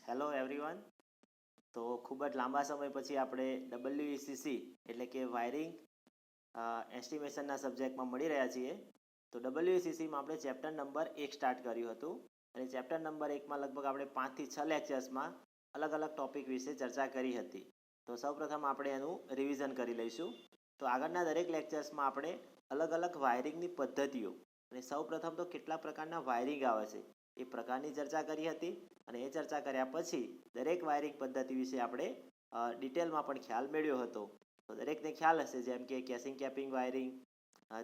Hello everyone. તો ખૂબ જ લાંબા સમય પછી આપણે WECC એટલે કે વાયરિંગ એસ્ટિમેશનના સબ્જેક્ટમાં મળી રહ્યા છીએ. તો WECCમાં આપણે ચેપ્ટર નંબર 1 સ્ટાર્ટ કર્યું હતું અને ચેપ્ટર નંબર 1માં લગભગ આપણે 5 થી 6 લેક્ચર્સમાં અલગ અલગ ટોપિક વિશે ચર્ચા કરી હતી. તો સૌપ્રથમ આપણે એનું રિવિઝન કરી લઈશું. તો આગળના દરેક લેક્ચર્સમાં આપણે અલગ અલગ વાયરિંગની પદ્ધતિઓ અને સૌપ્રથમ તો કેટલા પ્રકારના વાયરિંગ આવે છે એ પ્રકારની ચર્ચા કરી હતી. અને એ ચર્ચા કર્યા પછી દરેક વાયરિંગ પદ્ધતિ વિશે આપણે ડિટેલમાં પણ ખ્યાલ મેળવ્યો હતો. તો દરેકને ખ્યાલ હશે, જેમ કે કેસિંગ કેપિંગ વાયરિંગ,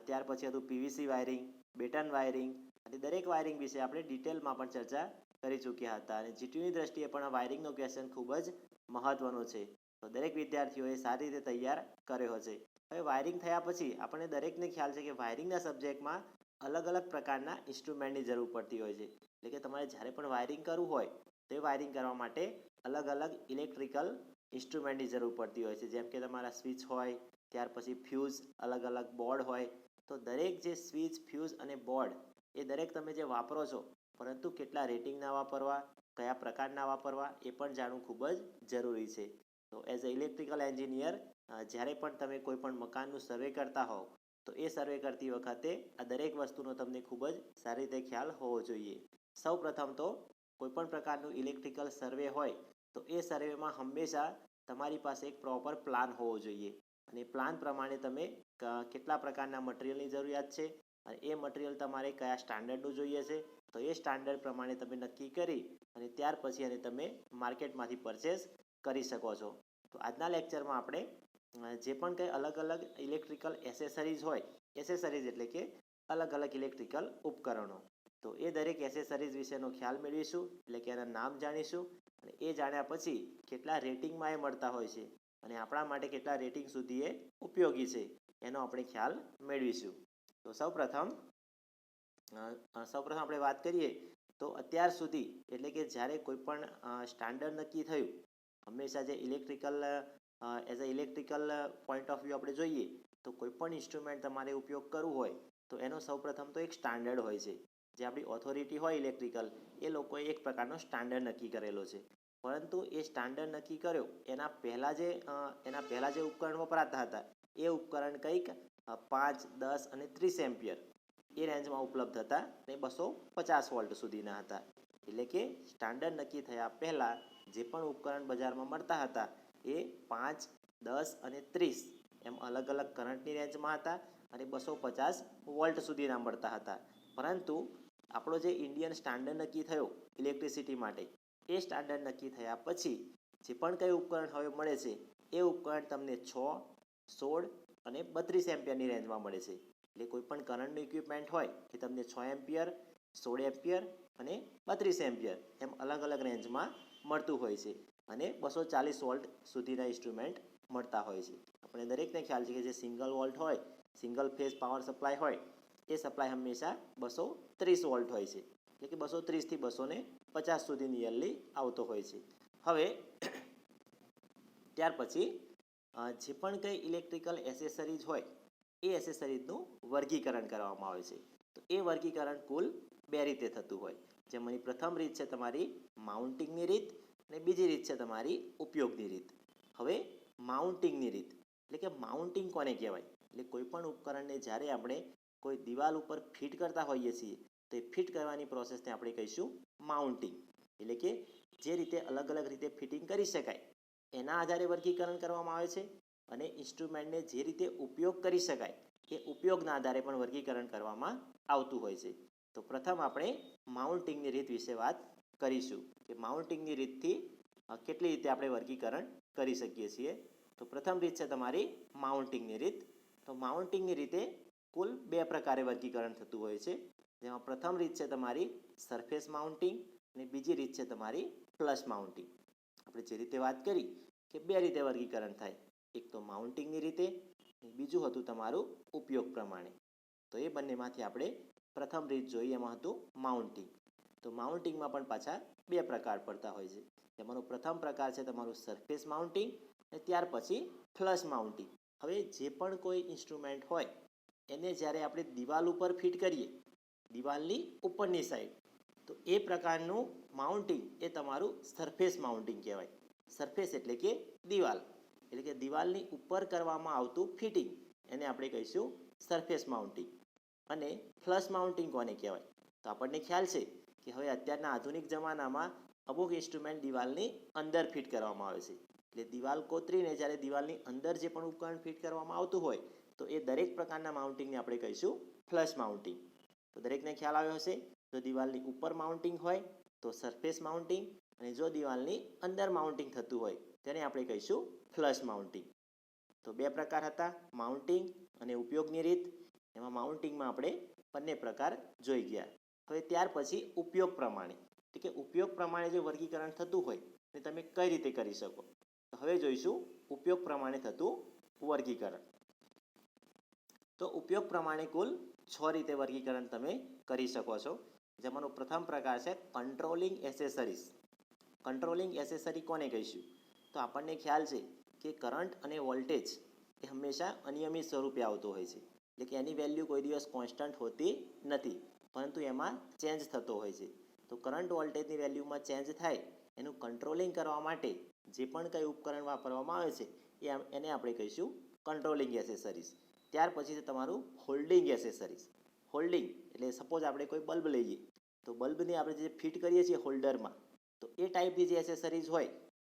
ત્યાર પછી હતું PVC વાયરિંગ, બેટન વાયરિંગ, અને દરેક વાયરિંગ વિશે આપણે ડિટેલમાં પણ ચર્ચા કરી ચૂક્યા હતા. અને જીટીયુની દ્રષ્ટિએ પણ આ વાયરિંગનો ક્વેશ્ચન ખૂબ જ મહત્વનો છે. તો દરેક વિદ્યાર્થીઓએ સારી રીતે તૈયાર કર્યો છે. હવે વાયરિંગ થયા પછી આપણને દરેકને ખ્યાલ છે કે વાયરિંગના સબ્જેક્ટમાં અલગ અલગ પ્રકારના ઇન્સ્ટ્રુમેન્ટની જરૂર પડતી હોય છે. એટલે કે તમારે જ્યારે પણ વાયરિંગ કરવું હોય તો એ વાયરિંગ કરવા માટે અલગ અલગ ઇલેક્ટ્રિકલ ઇન્સ્ટ્રુમેન્ટની જરૂર પડતી હોય છે. જેમ કે તમારા સ્વિચ હોય, ત્યાર પછી ફ્યુઝ, અલગ અલગ બોર્ડ હોય. તો દરેક જે સ્વિચ, ફ્યુઝ અને બોર્ડ એ દરેક તમે જે વાપરો છો, પરંતુ કેટલા રેટિંગના વાપરવા, કયા પ્રકારના વાપરવા એ પણ જાણવું ખૂબ જ જરૂરી છે. તો એઝ અ ઇલેક્ટ્રિકલ એન્જિનિયર જ્યારે પણ તમે કોઈ પણ મકાનનું સર્વે કરતા હોવ તો એ સર્વે કરતી વખતે આ દરેક વસ્તુનો તમને ખૂબ જ સારી રીતે ખ્યાલ હોવો જોઈએ. સૌ પ્રથમ તો કોઈપણ પ્રકારનું ઇલેક્ટ્રિકલ સર્વે હોય તો એ સર્વેમાં હંમેશા તમારી પાસે એક પ્રોપર પ્લાન હોવો જોઈએ. અને પ્લાન પ્રમાણે તમે કેટલા પ્રકારના મટીરિયલની જરૂરિયાત છે અને એ મટીરિયલ તમારે કયા સ્ટાન્ડર્ડનું જોઈએ છે, તો એ સ્ટાન્ડર્ડ પ્રમાણે તમે નક્કી કરી અને ત્યાર પછી એને તમે માર્કેટમાંથી પરચેસ કરી શકો છો. તો આજના લેક્ચરમાં આપણે જે પણ કંઈ અલગ અલગ ઇલેક્ટ્રિકલ એસેસરીઝ હોય, એસેસરીઝ એટલે કે અલગ અલગ ઇલેક્ટ્રિકલ ઉપકરણો, તો એ દરેક એસેસરીઝ વિશેનો ખ્યાલ મેળવીશું. એટલે કે એના નામ જાણીશું અને એ જાણ્યા પછી કેટલા રેટિંગમાં એ મળતા હોય છે અને આપણા માટે કેટલા રેટિંગ સુધી એ ઉપયોગી છે એનો આપણે ખ્યાલ મેળવીશું. તો સૌપ્રથમ આપણે વાત કરીએ તો અત્યાર સુધી એટલે કે જ્યારે કોઈ પણ સ્ટાન્ડર્ડ નક્કી થયું, હંમેશા જે electrical as a electrical point of view આપણે જોઈએ તો કોઈ પણ ઇન્સ્ટ્રુમેન્ટ તમારે ઉપયોગ કરવું હોય તો એનો સૌપ્રથમ તો એક સ્ટાન્ડર્ડ હોય છે. જે આપણી ઓથોરિટી હોય ઇલેક્ટ્રિકલ, એ લોકોએ એક પ્રકારનો સ્ટાન્ડર્ડ નક્કી કરેલો છે. પરંતુ એ સ્ટાન્ડર્ડ નક્કી કર્યો એના પહેલાં જે ઉપકરણ વપરાતા હતા એ ઉપકરણ કંઈક 5, 10 અને 30 એમ્પિયર એ રેન્જમાં ઉપલબ્ધ હતા અને 250 વોલ્ટ સુધીના હતા. એટલે કે સ્ટાન્ડર્ડ નક્કી થયા પહેલાં જે પણ ઉપકરણ બજારમાં મળતા હતા એ 5, 10 અને 30 એમ અલગ અલગ કરંટની રેન્જમાં હતા અને 250 વોલ્ટ સુધીના મળતા હતા. પરંતુ આપણો જે ઇન્ડિયન સ્ટાન્ડર્ડ નક્કી થયો ઇલેક્ટ્રિસિટી માટે, એ સ્ટાન્ડર્ડ નક્કી થયા પછી જે પણ કંઈ ઉપકરણ હવે મળે છે એ ઉપકરણ તમને 6, 16 અને 32 એમ્પિયરની રેન્જમાં મળે છે. એટલે કોઈ પણ કરંટનું ઇક્વિપમેન્ટ હોય એ તમને 6 એમ્પિયર, 16 એમ્પિયર અને 32 એમ્પિયર એમ અલગ અલગ રેન્જમાં મળતું હોય છે અને 240 વોલ્ટ સુધીના ઇન્સ્ટ્રુમેન્ટ મળતા હોય છે. આપણે દરેકને ખ્યાલ છે કે જે સિંગલ વોલ્ટ હોય, સિંગલ ફેઝ પાવર સપ્લાય હોય, એ સપ્લાય હંમેશા 230 વોલ્ટ હોય છે. એટલે કે 230 થી 250 સુધી નિયરલી આવતો હોય છે. હવે ત્યાર પછી જે પણ કંઈ ઇલેક્ટ્રિકલ એસેસરીઝ હોય એ એસેસરીઝનું વર્ગીકરણ કરવામાં આવે છે. તો એ વર્ગીકરણ કુલ 2 રીતે થતું હોય. જેમાંની પ્રથમ રીત છે તમારી માઉન્ટિંગની રીત અને બીજી રીત છે તમારી ઉપયોગની રીત. હવે માઉન્ટિંગની રીત એટલે કે માઉન્ટિંગ કોને કહેવાય? એટલે કોઈ પણ ઉપકરણને જ્યારે આપણે કોઈ દિવાલ ઉપર ફિટ કરતા હોઈએ છીએ તો એ ફિટ કરવાની પ્રોસેસને આપણે કહીશું માઉન્ટિંગ. એટલે કે જે રીતે અલગ અલગ રીતે ફિટિંગ કરી શકાય એના આધારે વર્ગીકરણ કરવામાં આવે છે અને ઇન્સ્ટ્રુમેન્ટને જે રીતે ઉપયોગ કરી શકાય એ ઉપયોગના આધારે પણ વર્ગીકરણ કરવામાં આવતું હોય છે. તો પ્રથમ આપણે માઉન્ટિંગની રીત વિશે વાત કરીશું કે માઉન્ટિંગની રીતથી કેટલી રીતે આપણે વર્ગીકરણ કરી શકીએ છીએ. તો પ્રથમ રીત છે તમારી માઉન્ટિંગની રીત. તો માઉન્ટિંગની રીતે કુલ 2 પ્રકારે વર્ગીકરણ થતું હોય છે. જેમાં પ્રથમ રીત છે તમારી સરફેસ માઉન્ટિંગ અને બીજી રીત છે તમારી ફ્લશ માઉન્ટિંગ. આપણે જે રીતે વાત કરી કે 2 રીતે વર્ગીકરણ થાય, એક તો માઉન્ટિંગની રીતે, બીજું હતું તમારું ઉપયોગ પ્રમાણે. તો એ બંનેમાંથી આપણે પ્રથમ રીત જોઈએ, એમાં હતું માઉન્ટિંગ. તો માઉન્ટિંગમાં પણ પાછા 2 પ્રકાર પડતા હોય છે. તેમાંનો પ્રથમ પ્રકાર છે તમારું સરફેસ માઉન્ટિંગ અને ત્યાર પછી ફ્લશ માઉન્ટિંગ. હવે જે પણ કોઈ ઇન્સ્ટ્રુમેન્ટ હોય એને જ્યારે આપણે દિવાલ ઉપર ફિટ કરીએ, દિવાલની ઉપરની સાઈડ, તો એ પ્રકારનું માઉન્ટિંગ એ તમારું સરફેસ માઉન્ટિંગ કહેવાય. સરફેસ એટલે કે દિવાલ, એટલે કે દિવાલની ઉપર કરવામાં આવતું ફિટિંગ, એને આપણે કહીશું સરફેસ માઉન્ટિંગ. અને ફ્લશ માઉન્ટિંગ કોને કહેવાય? તો આપણને ખ્યાલ છે કે હવે અત્યારના આધુનિક જમાનામાં અમુક ઇન્સ્ટ્રુમેન્ટ દિવાલની અંદર ફિટ કરવામાં આવે છે. એટલે દિવાલ કોતરીને જ્યારે દિવાલની અંદર જે પણ ઉપકરણ ફિટ કરવામાં આવતું હોય તો એ દરેક પ્રકારના માઉન્ટિંગને આપણે કહીશું ફ્લશ માઉન્ટિંગ. તો દરેકને ખ્યાલ આવ્યો હશે. જો દિવાલની ઉપર માઉન્ટિંગ હોય તો સરફેસ માઉન્ટિંગ, અને જો દિવાલની અંદર માઉન્ટિંગ થતું હોય તેને આપણે કહીશું ફ્લશ માઉન્ટિંગ. તો બે પ્રકાર હતા, માઉન્ટિંગ અને ઉપયોગની રીત. એમાં માઉન્ટિંગમાં આપણે બંને પ્રકાર જોઈ ગયા. હવે ત્યાર પછી ઉપયોગ પ્રમાણે, એટલે કે ઉપયોગ પ્રમાણે જે વર્ગીકરણ થતું હોય એ તમે કઈ રીતે કરી શકો. તો હવે જોઈશું ઉપયોગ પ્રમાણે થતું વર્ગીકરણ. તો ઉપયોગ પ્રમાણે કુલ 6 રીતે વર્ગીકરણ તમે કરી શકો છો. જેમાંનો પ્રથમ પ્રકાર છે કંટ્રોલિંગ એસેસરીઝ. કંટ્રોલિંગ એસેસરી કોને કહીશું? તો આપણને ખ્યાલ છે કે કરંટ અને વોલ્ટેજ એ હંમેશા અનિયમિત સ્વરૂપે આવતો હોય છે. એટલે કે એની વેલ્યુ કોઈ દિવસ કોન્સ્ટન્ટ હોતી નથી, પરંતુ એમાં ચેન્જ થતો હોય છે. તો કરંટ વોલ્ટેજની વેલ્યુમાં ચેન્જ થાય એનું કંટ્રોલિંગ કરવા માટે જે પણ કંઈ ઉપકરણ વાપરવામાં આવે છે એને આપણે કહીશું કંટ્રોલિંગ એસેસરીઝ. ત્યાર પછી છે તમારું હોલ્ડિંગ એસેસરીઝ. હોલ્ડિંગ એટલે સપોઝ આપણે કોઈ બલ્બ લઈએ તો બલ્બને આપણે જે ફિટ કરીએ છીએ હોલ્ડરમાં, તો એ ટાઈપની જે એસેસરીઝ હોય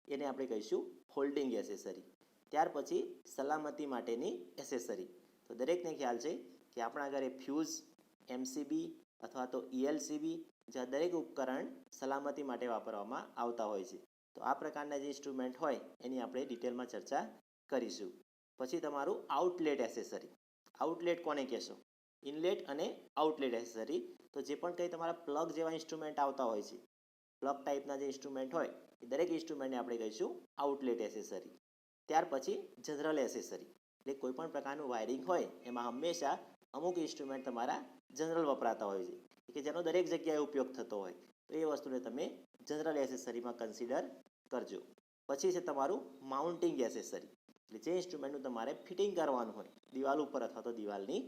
એને આપણે કહીશું હોલ્ડિંગ એસેસરી. ત્યાર પછી સલામતી માટેની એસેસરી. તો દરેકને ખ્યાલ છે કે આપણા ઘરે ફ્યુઝ, એમસીબી અથવા તો ELCB જ્યાં દરેક ઉપકરણ સલામતી માટે વાપરવામાં આવતા હોય છે. તો આ પ્રકારના જે ઇન્સ્ટ્રુમેન્ટ હોય એની આપણે ડિટેલમાં ચર્ચા કરીશું. પછી તમારું આઉટલેટ એસેસરી. આઉટલેટ કોને કહેશો? ઇનલેટ અને આઉટલેટ એસેસરી. તો જે પણ કંઈ તમારા પ્લગ જેવા ઇન્સ્ટ્રુમેન્ટ આવતા હોય છે, પ્લગ ટાઈપના જે ઇન્સ્ટ્રુમેન્ટ હોય એ દરેક ઇન્સ્ટ્રુમેન્ટને આપણે કહીશું આઉટલેટ એસેસરી. ત્યાર પછી જનરલ એસેસરી, એટલે કોઈ પણ પ્રકારનું વાયરિંગ હોય એમાં હંમેશા અમુક ઇન્સ્ટ્રુમેન્ટ તમારા જનરલ વપરાતા હોય છે, કે જેનો દરેક જગ્યાએ ઉપયોગ થતો હોય. તો એ વસ્તુને તમે જનરલ એસેસરીમાં કન્સિડર કરજો. પછી છે તમારું માઉન્ટિંગ એસેસરી, એટલે જે ઇન્સ્ટ્રુમેન્ટનું તમારે ફિટિંગ કરવાનું હોય દિવાલ ઉપર અથવા તો દિવાલની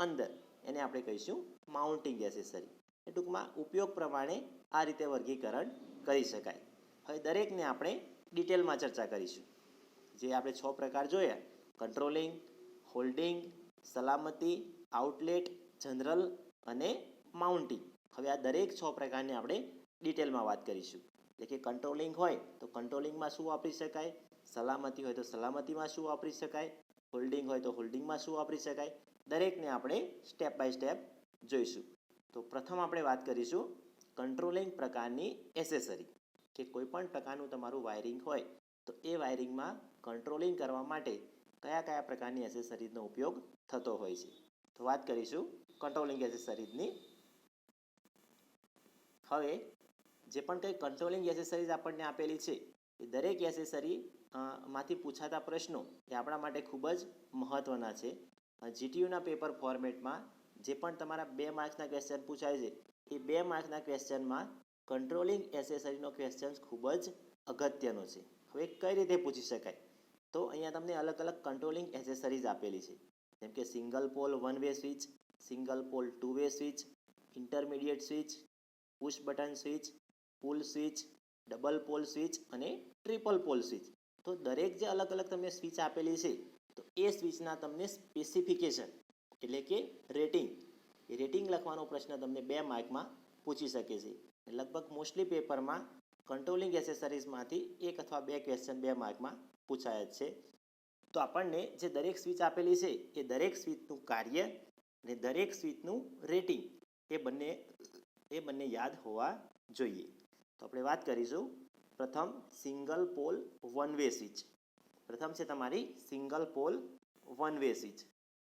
અંદર, એને આપણે કહીશું માઉન્ટિંગ એસેસરી. એ ટૂંકમાં ઉપયોગ પ્રમાણે આ રીતે વર્ગીકરણ કરી શકાય. હવે દરેકને આપણે ડિટેલમાં ચર્ચા કરીશું. જે આપણે 6 પ્રકાર જોયા, કંટ્રોલિંગ, હોલ્ડિંગ, સલામતી, આઉટલેટ, જનરલ અને માઉન્ટિંગ. હવે આ દરેક 6 પ્રકારની આપણે ડિટેલમાં વાત કરીશું. એટલે કે કંટ્રોલિંગ હોય તો કંટ્રોલિંગમાં શું વાપરી શકાય, સલામતી હોય તો સલામતીમાં શું વાપરી શકાય, હોલ્ડિંગ હોય તો હોલ્ડિંગમાં શું વાપરી શકાય, દરેકને આપણે સ્ટેપ બાય સ્ટેપ જોઈશું. તો પ્રથમ આપણે વાત કરીશું કંટ્રોલિંગ પ્રકારની એસેસરી, કે કોઈ પણ પ્રકારનું તમારું વાયરિંગ હોય તો એ વાયરિંગમાં કંટ્રોલિંગ કરવા માટે કયા કયા પ્રકારની એસેસરીઝનો ઉપયોગ થતો હોય છે. તો વાત કરીશું કંટ્રોલિંગ એસેસરીઝની. હવે જે પણ કંઈ કંટ્રોલિંગ એસેસરીઝ આપણને આપેલી છે એ દરેક એસેસરી માંથી પૂછાતા પ્રશ્નો એ આપણા માટે ખૂબ જ મહત્ત્વના છે. GTUના પેપર ફોર્મેટમાં જે પણ તમારા 2 માર્ક્સના ક્વેશ્ચન પૂછાય છે એ 2 માર્ક્સના ક્વેશ્ચનમાં કંટ્રોલિંગ એસેસરીનો ક્વેશ્ચન ખૂબ જ અગત્યનો છે. હવે કઈ રીતે પૂછી શકાય? તો અહીંયા તમને અલગ અલગ કંટ્રોલિંગ એસેસરીઝ આપેલી છે, જેમ કે single pole 1 way switch, single pole 2 way switch, intermediate switch, push button switch, pull switch, double pole switch અને ટ્રિપલ પોલ સ્વિચ. તો દરેક જે અલગ અલગ તમને સ્વિચ આપેલી છે તો એ સ્વિચના તમને સ્પેસિફિકેશન એટલે કે રેટિંગ, એ રેટિંગ લખવાનો પ્રશ્ન તમને 2 માર્કમાં પૂછી શકે છે. લગભગ મોસ્ટલી પેપરમાં કંટ્રોલિંગ એસેસરીઝમાંથી 1 અથવા 2 ક્વેશ્ચન 2 માર્કમાં પૂછાય જ છે. તો આપણને જે દરેક સ્વિચ આપેલી છે એ દરેક સ્વિચનું કાર્ય અને દરેક સ્વિચનું રેટિંગ એ બંને યાદ હોવા જોઈએ. તો આપણે વાત કરીશું પ્રથમ સિંગલ પોલ 1 વે સ્વિચ. પ્રથમ છે તમારી સિંગલ પોલ 1 વે સ્વિચ.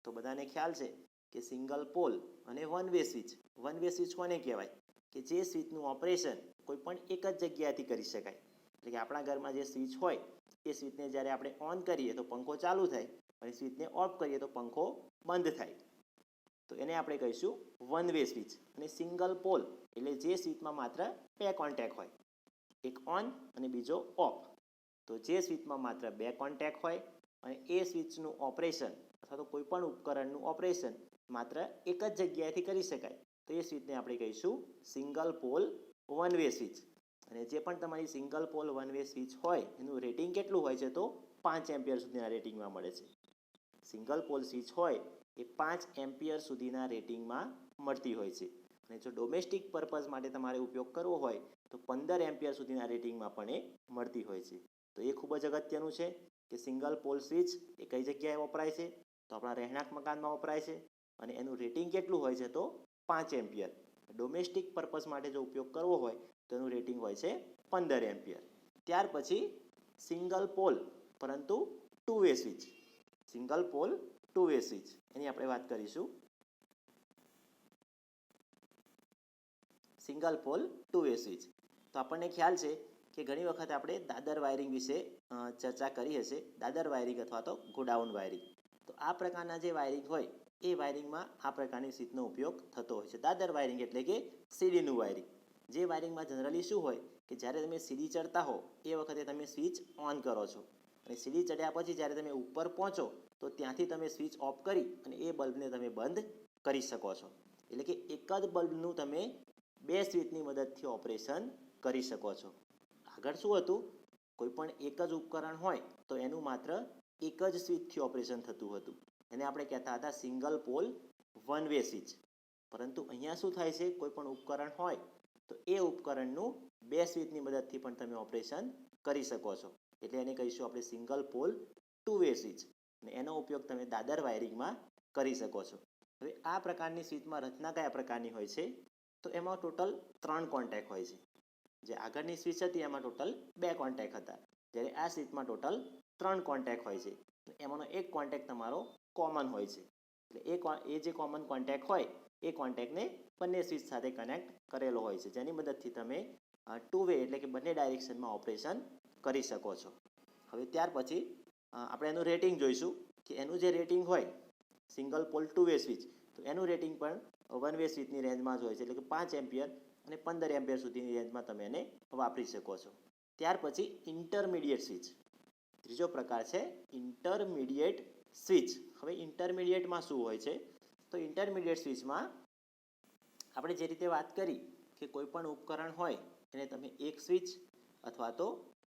તો બધાને ખ્યાલ છે કે સિંગલ પોલ અને 1 વે સ્વિચ. 1 વે સ્વિચ કોને કહેવાય? કે જે સ્વિચનું ઓપરેશન કોઈ પણ એક જ જગ્યાએથી કરી શકાય. એટલે કે આપણા ઘરમાં જે સ્વિચ હોય એ સ્વિચને જ્યારે આપણે ઓન કરીએ તો પંખો ચાલુ થાય, અને સ્વિચને ઓફ કરીએ તો પંખો બંધ થાય. તો એને આપણે કહીશું 1 વે સ્વિચ. અને સિંગલ પોલ એટલે જે સ્વિચમાં માત્ર 2 કોન્ટેક હોય, એક ઓન અને બીજો ઓફ. તો જે સ્વિચમાં માત્ર 2 કોન્ટેક હોય અને એ સ્વિચનું ઓપરેશન અથવા તો કોઈ પણ ઉપકરણનું ઓપરેશન માત્ર એક જ જગ્યાએથી કરી શકાય, તો એ સ્વિચને આપણે કહીશું single pole one way switch. અને જે પણ તમારી single pole one way switch હોય એનું રેટિંગ કેટલું હોય છે? તો 5 એમ્પિયર સુધીના રેટિંગમાં મળે છે. સિંગલ પોલ સ્વિચ હોય એ 5 એમ્પિયર સુધીના રેટિંગમાં મળતી હોય છે. અને જો ડોમેસ્ટિક પર્પઝ માટે તમારે ઉપયોગ કરવો હોય તો 15 એમ્પિયર સુધીના રેટિંગમાં પણ એ મળતી હોય છે. તો એ ખૂબ જ અગત્યનું છે કે સિંગલ પોલ સ્વિચ એ કઈ જગ્યાએ વપરાય છે? તો આપણા રહેણાંક મકાનમાં વપરાય છે. અને એનું રેટિંગ કેટલું હોય છે? તો 5 એમ્પિયર. ડોમેસ્ટિક પર્પઝ માટે જો ઉપયોગ કરવો હોય તો એનું રેટિંગ હોય છે 15 એમ્પિયર. ત્યાર પછી સિંગલ પોલ પરંતુ two way switch. Single pole two way switch એની આપણે વાત કરીશું. Single pole two way switch. તો આપણને ખ્યાલ છે કે ઘણી વખત આપણે દાદર વાયરિંગ વિશે ચર્ચા કરી હશે. દાદર વાયરિંગ અથવા તો ગોડાઉન વાયરિંગ. તો આ પ્રકારના જે વાયરિંગ હોય એ વાયરિંગમાં આ પ્રકારની સ્વિચનો ઉપયોગ થતો હોય છે. દાદર વાયરિંગ એટલે કે સીડીનું વાયરિંગ. જે વાયરિંગમાં જનરલી શું હોય કે જ્યારે તમે સીડી ચડતા હો એ વખતે તમે સ્વિચ ઓન કરો છો અને સીડી ચડ્યા પછી જ્યારે તમે ઉપર પહોંચો તો ત્યાંથી તમે સ્વિચ ઓફ કરી અને એ બલ્બને તમે બંધ કરી શકો છો. એટલે કે એક જ બલ્બનું તમે બે સ્વિચની મદદથી ઓપરેશન કરી શકો છો. આગળ શું હતું? કોઈ પણ એક જ ઉપકરણ હોય તો એનું માત્ર એક જ સ્વિચથી ઓપરેશન થતું હતું. એને આપણે કહેતા હતા single pole one way switch. પરંતુ અહીંયા શું થાય છે? કોઈ પણ ઉપકરણ હોય તો એ ઉપકરણનું બે સ્વિચની મદદથી પણ તમે ઓપરેશન કરી શકો છો. એટલે એને કહીશું આપણે single pole two way switch. અને એનો ઉપયોગ તમે દાદર વાયરિંગમાં કરી શકો છો. હવે આ પ્રકારની સ્વિચમાં રચના કયા પ્રકારની હોય છે? તો એમાં ટોટલ 3 કોન્ટેક્ટ હોય છે. જે આગળની સ્વિચ હતી એમાં ટોટલ 2 કોન્ટેક્ટ હતા, જ્યારે આ સ્વિચમાં ટોટલ 3 કોન્ટેક્ટ હોય છે. એમાંનો એક કોન્ટેક્ટ તમારો કોમન હોય છે. એટલે એ જે કોમન કોન્ટેક્ટ હોય એ કોન્ટેક્ટને બંને સ્વિચ સાથે કનેક્ટ કરેલો હોય છે, જેની મદદથી તમે ટુ વે એટલે કે બંને ડાયરેક્શનમાં ઓપરેશન કરી શકો છો. હવે ત્યાર પછી આપણે એનું રેટિંગ જોઈશું કે એનું જે રેટિંગ હોય single pole two way switch, તો એનું રેટિંગ પણ વન વે સ્વિચની રેન્જમાં જ હોય છે. એટલે કે 5 એમ્પિયર અને 15 એમ્પિયર સુધીની રેન્જમાં તમે એને વાપરી શકો છો. ત્યાર પછી ઇન્ટરમીડિયેટ સ્વિચ. ત્રીજો પ્રકાર છે ઇન્ટરમીડિયેટ સ્વિચ. હવે ઇન્ટરમીડિયેટમાં શું હોય છે? તો ઇન્ટરમીડિયેટ સ્વિચમાં આપણે જે રીતે વાત કરી કે કોઈ પણ ઉપકરણ હોય એને તમે એક સ્વિચ અથવા તો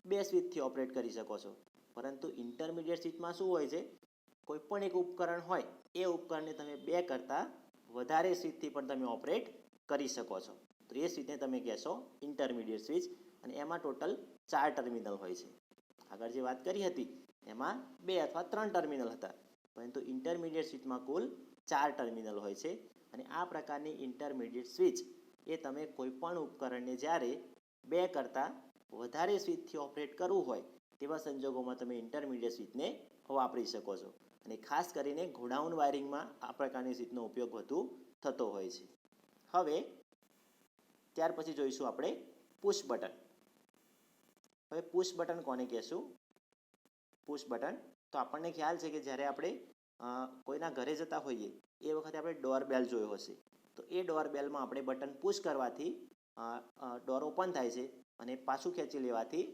બે સ્વિચથી ઓપરેટ કરી શકો છો. પરંતુ ઇન્ટરમીડિયેટ સ્વિચમાં શું હોય છે? કોઈ પણ એક ઉપકરણ હોય એ ઉપકરણને તમે બે કરતાં વધારે સ્વિચથી પણ તમે ઓપરેટ કરી શકો છો. તો એ સ્વિચને તમે કહેશો ઇન્ટરમીડિયેટ સ્વિચ. અને એમાં ટોટલ 4 ટર્મિનલ હોય છે. આગળ જે વાત કરી હતી એમાં 2 અથવા 3 ટર્મિનલ હતા, પરંતુ ઇન્ટરમીડિયેટ સ્વિચમાં કુલ 4 ટર્મિનલ હોય છે. અને આ પ્રકારની ઇન્ટરમીડિયેટ સ્વિચ એ તમે કોઈ પણ ઉપકરણને જ્યારે 2 કરતાં વધારે સ્વિચથી ઓપરેટ કરવું હોય તેવા સંજોગોમાં તમે ઇન્ટરમીડિયેટ સ્વિચને વાપરી શકો છો. અને ખાસ કરીને ગોડાઉન વાયરિંગમાં આ પ્રકારની સ્વિચનો ઉપયોગ વધુ થતો હોય છે. હવે ત્યાર પછી જોઈશું આપણે પુશ બટન. હવે પુશ બટન કોને કહેશું? પુશ બટન તો આપણને ખ્યાલ છે કે જ્યારે આપણે કોઈના ઘરે જતા હોઈએ એ વખતે આપણે ડોરબેલ જોયો હશે. તો એ ડોરબેલમાં આપણે બટન પુશ કરવાથી ડોર ઓપન થાય છે અને પાછું ખેંચી લેવાથી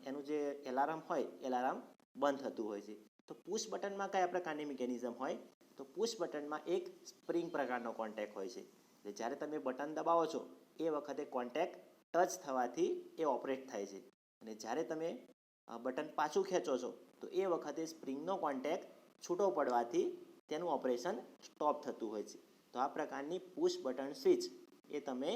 એનું જે એલાર્મ હોય એલાર્મ બંધ થતું હોય છે. તો પુશ બટનમાં કયા પ્રકારની મિકેનિઝમ હોય? તો પુશ બટનમાં એક સ્પ્રિંગ પ્રકારનો કોન્ટેક્ટ હોય છે. એટલે જ્યારે તમે બટન દબાવો છો એ વખતે કોન્ટેક્ટ ટચ થવાથી એ ઓપરેટ થાય છે. અને જ્યારે તમે બટન પાછું ખેંચો છો તો એ વખતે સ્પ્રિંગનો કોન્ટેક્ટ છૂટો પડવાથી તેનું ઓપરેશન સ્ટોપ થતું હોય છે. તો આ પ્રકારની પુશ બટન સ્વિચ એ તમે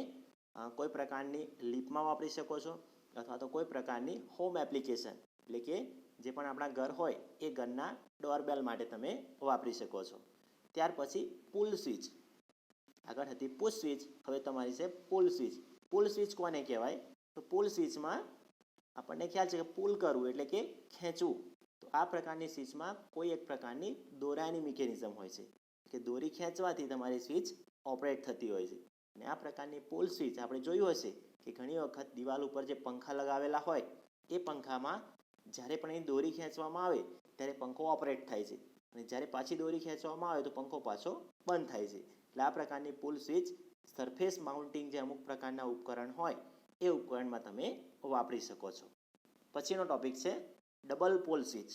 કોઈ પ્રકારની લિફ્ટમાં વાપરી શકો છો અથવા તો કોઈ પ્રકારની હોમ એપ્લિકેશન એટલે કે જે પણ આપણા ઘર હોય એ ઘરના ડોરબેલ માટે તમે વાપરી શકો છો. ત્યાર પછી પુલ સ્વિચ. આગળ હતી પુશ સ્વિચ, હવે તમારી છે પુલ સ્વિચ. પુલ સ્વિચ કોને કહેવાય? તો પુલ સ્વિચમાં આપણને ખ્યાલ છે કે પુલ કરવું એટલે કે ખેંચવું. તો આ પ્રકારની સ્વિચમાં કોઈ એક પ્રકારની દોરાની મિકેનિઝમ હોય છે કે દોરી ખેંચવાથી તમારી સ્વિચ ઓપરેટ થતી હોય છે. અને આ પ્રકારની પુલ સ્વિચ આપણે જોયું હશે કે ઘણી વખત દિવાલ ઉપર જે પંખા લગાવેલા હોય એ પંખામાં જ્યારે પણ એ દોરી ખેંચવામાં આવે ત્યારે પંખો ઓપરેટ થાય છે અને જ્યારે પાછી દોરી ખેંચવામાં આવે તો પંખો પાછો બંધ થાય છે. એટલે આ પ્રકારની પુલ સ્વિચ સરફેસ માઉન્ટિંગ જે અમુક પ્રકારના ઉપકરણ હોય એ ઉપકરણમાં તમે વાપરી શકો છો. પછીનો ટોપિક છે ડબલ પોલ સ્વિચ.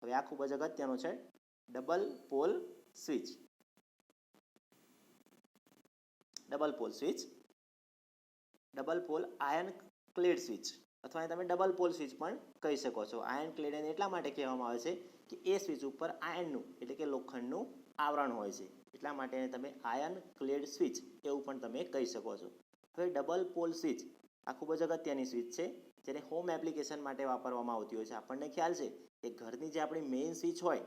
હવે આ ખૂબ જ અગત્યનો છે, double pole switch. Double pole switch double pole iron clad switch અથવા તમે ડબલ પોલ સ્વિચ પણ કહી શકો છો. આયન ક્લેડ એને એટલા માટે કહેવામાં આવે છે કે એ સ્વિચ ઉપર આયનનું એટલે કે લોખંડનું આવરણ હોય છે, એટલા માટે તમે આયન ક્લેડ સ્વિચ એવું પણ તમે કહી શકો છો. હવે ડબલ પોલ સ્વિચ આ ખૂબ જ અગત્યની સ્વિચ છે, જેને હોમ એપ્લિકેશન માટે વાપરવામાં આવતી હોય છે. આપણને ખ્યાલ છે કે ઘરની જે આપણી મેઇન સ્વિચ હોય,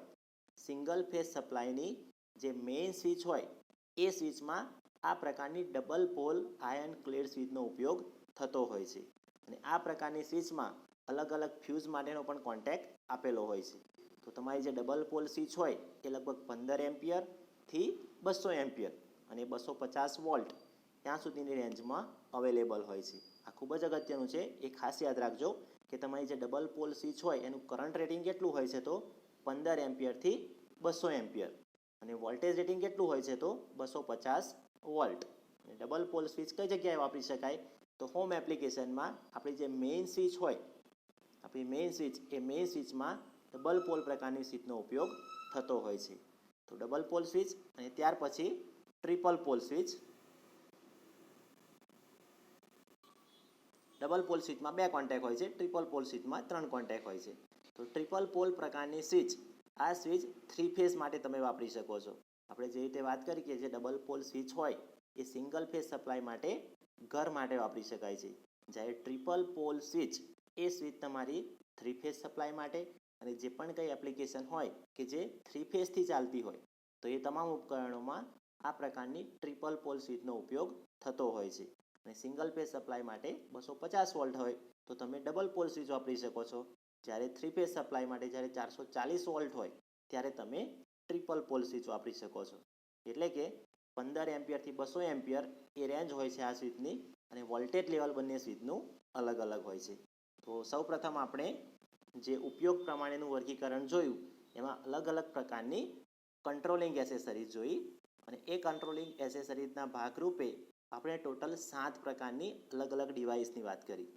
સિંગલ ફેઝ સપ્લાયની જે મેઇન સ્વિચ હોય, એ સ્વિચમાં આ પ્રકારની ડબલ પોલ આયન ક્લેડ સ્વિચનો ઉપયોગ થતો હોય છે. અને આ પ્રકારની સ્વિચમાં અલગ અલગ ફ્યુઝ માટેનો પણ કોન્ટેક્ટ આપેલો હોય છે. તો તમારી જે ડબલ પોલ સ્વિચ હોય એ લગભગ 15 એમ્પિયરથી 200 એમ્પિયર અને 250 વોલ્ટ ત્યાં સુધીની રેન્જમાં અવેલેબલ હોય છે. આ ખૂબ જ અગત્યનું છે, એ ખાસ યાદ રાખજો કે તમારી જે ડબલ પોલ સ્વિચ હોય એનું કરંટ રેટિંગ કેટલું હોય છે, તો 15 એમ્પિયરથી 200 એમ્પિયર અને વોલ્ટેજ રેટિંગ કેટલું હોય છે, તો 250 વોલ્ટ. અને ડબલ પોલ સ્વિચ કઈ જગ્યાએ વાપરી શકાય, તો હોમ એપ્લિકેશનમાં આપણી જે મેઇન સ્વિચ હોય, આપણી મેઇન સ્વિચ એ મેઇન સ્વિચમાં ડબલ પોલ પ્રકારની સ્વિચનો ઉપયોગ થતો હોય છે. તો ડબલ પોલ સ્વિચ અને ત્યાર પછી triple pole switch. Double pole સ્વિચમાં 2 કોન્ટેક હોય છે, ટ્રિપલ પોલ સ્વિચમાં 3 કોન્ટેક હોય છે. તો ટ્રિપલ પોલ પ્રકારની સ્વિચ, આ સ્વિચ 3 ફેઝ માટે તમે વાપરી શકો છો. આપણે જે રીતે વાત કરી કે જે ડબલ પોલ સ્વિચ હોય એ સિંગલ ફેઝ સપ્લાય માટે ઘર માટે વાપરી શકાય છે, જ્યારે ટ્રિપલ પોલ સ્વિચ એ સ્વિચ તમારી 3 ફેઝ સપ્લાય માટે અને જે પણ કંઈ એપ્લિકેશન હોય કે જે 3 ફેઝથી ચાલતી હોય, તો એ તમામ ઉપકરણોમાં આ પ્રકારની ટ્રિપલ પોલ સ્વિચનો ઉપયોગ થતો હોય છે. અને સિંગલ ફેઝ સપ્લાય માટે 250 વોલ્ટ હોય તો તમે ડબલ પોલ સ્વિચ વાપરી શકો છો, જ્યારે 3 ફેઝ સપ્લાય માટે જ્યારે 440 વોલ્ટ હોય ત્યારે તમે ટ્રિપલ પોલ સ્વિચ વાપરી શકો છો. એટલે કે 15 એમ્પિયરથી 200 એમ્પિયર એ રેન્જ હોય છે આ સ્વિચની, અને વોલ્ટેજ લેવલ બંને સ્વિચનું અલગ અલગ હોય છે. તો સૌપ્રથમ આપણે જે ઉપયોગ પ્રમાણેનું વર્ગીકરણ જોયું, એમાં અલગ અલગ પ્રકારની કંટ્રોલિંગ એસેસરીઝ જોઈ, અને એ કંટ્રોલિંગ એસેસરીઝના ભાગરૂપે આપણે ટોટલ 7 પ્રકારની અલગ અલગ ડિવાઇસની વાત કરી.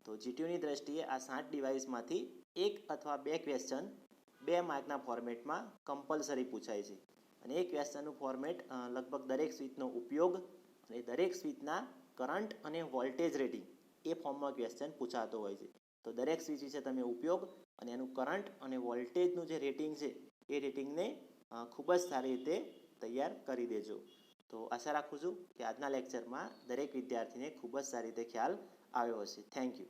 તો જીટીયુની દ્રષ્ટિએ આ 7 ડિવાઇસમાંથી 1 અથવા 2 ક્વેશ્ચન 2 માર્કના ફોર્મેટમાં કમ્પલસરી પૂછાય છે. અને એ ક્વેશ્ચનનું ફોર્મેટ લગભગ દરેક સ્વિચનો ઉપયોગ અને દરેક સ્વિચના કરંટ અને વોલ્ટેજ રેટિંગ એ ફોર્મમાં ક્વેશ્ચન પૂછાતો હોય છે. તો દરેક સ્વિચ વિશે તમે ઉપયોગ અને એનું કરંટ અને વોલ્ટેજનું જે રેટિંગ છે એ રેટિંગને ખૂબ જ સારી રીતે તૈયાર કરી દેજો. તો આશા રાખું છું કે આજના લેક્ચરમાં દરેક વિદ્યાર્થીને ખૂબ જ સારી રીતે ખ્યાલ આવ્યો હશે. Thank you.